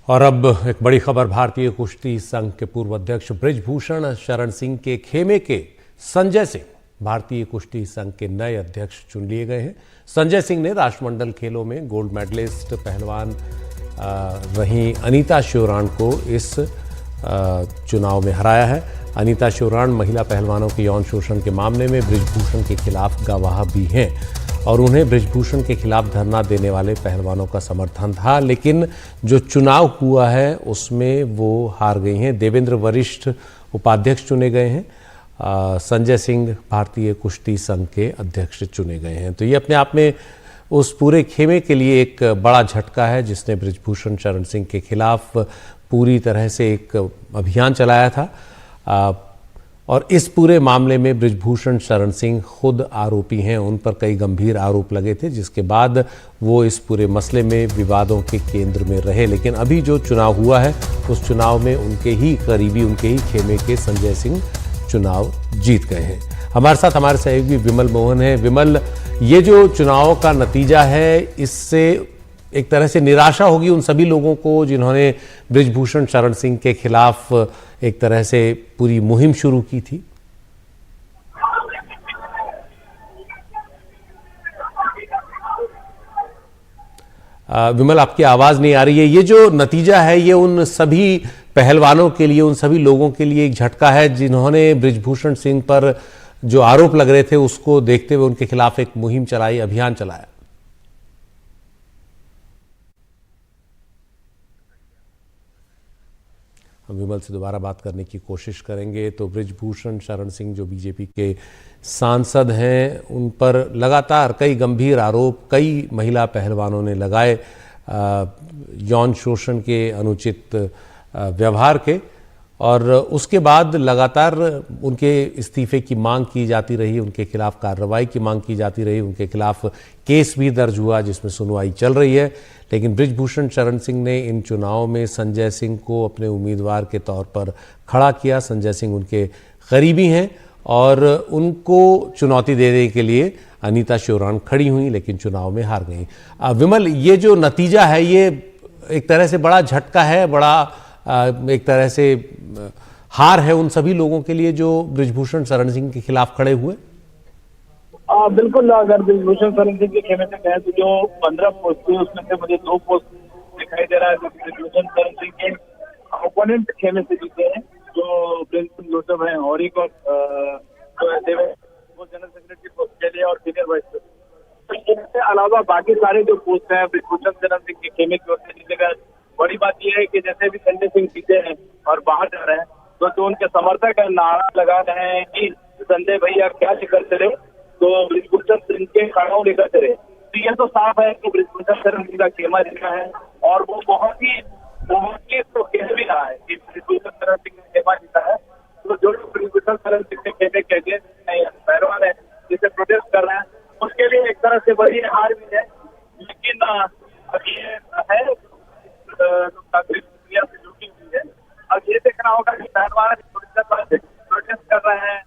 और अब एक बड़ी खबर, भारतीय कुश्ती संघ के पूर्व अध्यक्ष बृजभूषण शरण सिंह के खेमे के संजय सिंह भारतीय कुश्ती संघ के नए अध्यक्ष चुन लिए गए हैं। संजय सिंह ने राष्ट्रमंडल खेलों में गोल्ड मेडलिस्ट पहलवान रही अनीता श्योराण को इस चुनाव में हराया है। अनीता श्योराण महिला पहलवानों के यौन शोषण के मामले में बृजभूषण के खिलाफ गवाह भी हैं और उन्हें बृजभूषण के खिलाफ धरना देने वाले पहलवानों का समर्थन था, लेकिन जो चुनाव हुआ है उसमें वो हार गई हैं। देवेंद्र वरिष्ठ उपाध्यक्ष चुने गए हैं, संजय सिंह भारतीय कुश्ती संघ के अध्यक्ष चुने गए हैं। तो ये अपने आप में उस पूरे खेमे के लिए एक बड़ा झटका है, जिसने बृजभूषण शरण सिंह के खिलाफ पूरी तरह से एक अभियान चलाया था। और इस पूरे मामले में बृजभूषण शरण सिंह खुद आरोपी हैं, उन पर कई गंभीर आरोप लगे थे, जिसके बाद वो इस पूरे मसले में विवादों के केंद्र में रहे। लेकिन अभी जो चुनाव हुआ है उस चुनाव में उनके ही करीबी, उनके ही खेमे के संजय सिंह चुनाव जीत गए हैं। हमारे साथ हमारे सहयोगी विमल मोहन है। विमल, ये जो चुनाव का नतीजा है, इससे एक तरह से निराशा होगी उन सभी लोगों को जिन्होंने बृजभूषण शरण सिंह के खिलाफ एक तरह से पूरी मुहिम शुरू की थी। विमल, आपकी आवाज नहीं आ रही है। ये जो नतीजा है ये उन सभी पहलवानों के लिए, उन सभी लोगों के लिए एक झटका है जिन्होंने बृजभूषण सिंह पर जो आरोप लग रहे थे उसको देखते हुए उनके खिलाफ एक मुहिम चलाई, अभियान चलाया। हम विमल से दोबारा बात करने की कोशिश करेंगे। तो बृजभूषण शरण सिंह जो बीजेपी के सांसद हैं, उन पर लगातार कई गंभीर आरोप कई महिला पहलवानों ने लगाए, यौन शोषण के, अनुचित व्यवहार के, और उसके बाद लगातार उनके इस्तीफे की मांग की जाती रही, उनके खिलाफ कार्रवाई की मांग की जाती रही, उनके खिलाफ केस भी दर्ज हुआ जिसमें सुनवाई चल रही है। लेकिन बृजभूषण शरण सिंह ने इन चुनावों में संजय सिंह को अपने उम्मीदवार के तौर पर खड़ा किया। संजय सिंह उनके करीबी हैं और उनको चुनौती देने के लिए अनीता श्योराण खड़ी हुई, लेकिन चुनाव में हार गई। विमल, ये जो नतीजा है ये एक तरह से बड़ा झटका है, बड़ा एक तरह से हार है उन सभी लोगों के लिए जो बृजभूषण शरण सिंह के खिलाफ खड़े हुए। बिल्कुल, अगर बृजभूषण शरण सिंह के खेमे से कहें तो जो 15 पोस्ट थी उसमें से मुझे 2 पोस्ट दिखाई दे रहा है जो बृजभूषण शरण सिंह के ओपोनेंट खेमे से जीते हैं, जो प्रिंसिपल जोसेफ है और एक वो जनरल सेक्रेटरी पोस्ट के लिए और सीनियर वाइस प्रेसिडेंट। इसके अलावा बाकी सारे जो पोस्ट हैं बृजभूषण शरण सिंह के खेमे की ओर से जीते गए। बड़ी बात यह है कि जैसे भी संजय सिंह जीते हैं और बाहर जा रहे हैं तो जो उनके समर्थक नारा लगा रहे हैं कि संजय भैया क्या लेकर चले, तो बृजभूषण सिंह के खड़ाऊ लेकर चले। तो यह तो साफ है कि बृजभूषण शरण सिंह का खेमा जीता है और वो बहुत ही तो कह भी रहा है कि बृजभूषण शरण सिंह का खेमा जीता है। तो जो लोग बृजभूषण शरण सिंह के खेमे के अगेंस्ट पहलवान है जिसे प्रोटेस्ट कर रहे हैं, उसके लिए एक तरह से बड़ी हार भी है। लेकिन अभी है से जुड़ी हुई है। अब ये देखना होगा कि पहलवान प्रोटेस्ट कर रहे हैं